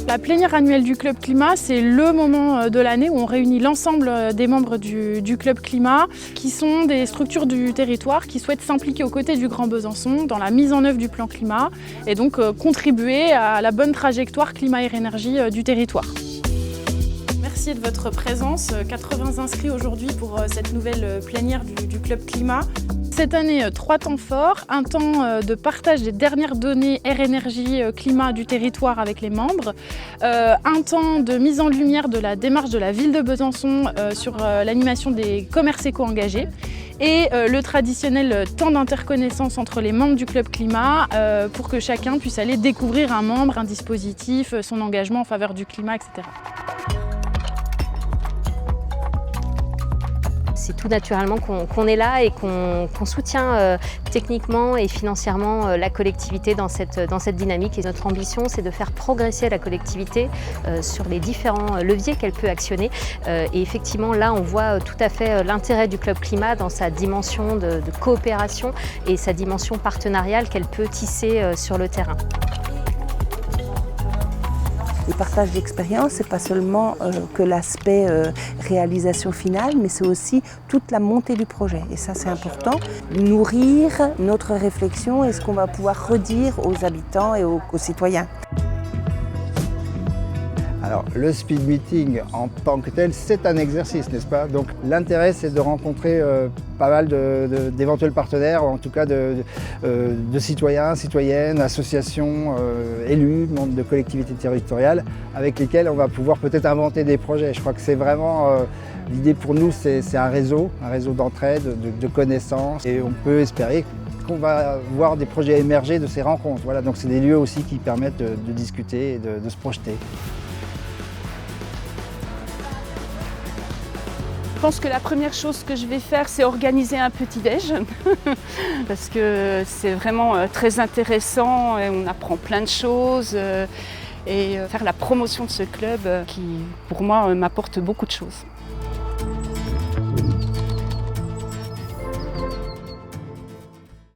La plénière annuelle du Club Climat, c'est le moment de l'année où on réunit l'ensemble des membres du Club Climat, qui sont des structures du territoire qui souhaitent s'impliquer aux côtés du Grand Besançon dans la mise en œuvre du plan climat et donc contribuer à la bonne trajectoire climat-air-énergie du territoire. Merci de votre présence. 80 inscrits aujourd'hui pour cette nouvelle plénière du Club Climat. Cette année, 3 temps forts, un temps de partage des dernières données air, énergie, climat du territoire avec les membres, un temps de mise en lumière de la démarche de la ville de Besançon sur l'animation des commerces éco-engagés et le traditionnel temps d'interconnaissance entre les membres du Club Climat pour que chacun puisse aller découvrir un membre, un dispositif, son engagement en faveur du climat, etc. C'est tout naturellement qu'on est là et qu'on soutient techniquement et financièrement la collectivité dans cette dynamique. Et notre ambition, c'est de faire progresser la collectivité sur les différents leviers qu'elle peut actionner. Et effectivement, là, on voit tout à fait l'intérêt du Club Climat dans sa dimension de coopération et sa dimension partenariale qu'elle peut tisser sur le terrain. Le partage d'expérience, ce n'est pas seulement que l'aspect réalisation finale, mais c'est aussi toute la montée du projet. Et ça, c'est important. Nourrir notre réflexion et ce qu'on va pouvoir redire aux habitants et aux citoyens. Alors, le speed meeting en tant que tel, c'est un exercice, n'est-ce pas? Donc l'intérêt, c'est de rencontrer pas mal d'éventuels partenaires, en tout cas de citoyens, citoyennes, associations, élus, membres de collectivités territoriales, avec lesquels on va pouvoir peut-être inventer des projets. Je crois que c'est vraiment l'idée pour nous, c'est un réseau d'entraide, de connaissances, et on peut espérer qu'on va voir des projets émerger de ces rencontres. Voilà, donc c'est des lieux aussi qui permettent de discuter et de se projeter. Je pense que la première chose que je vais faire, c'est organiser un petit-déj parce que c'est vraiment très intéressant et on apprend plein de choses et faire la promotion de ce club qui, pour moi, m'apporte beaucoup de choses.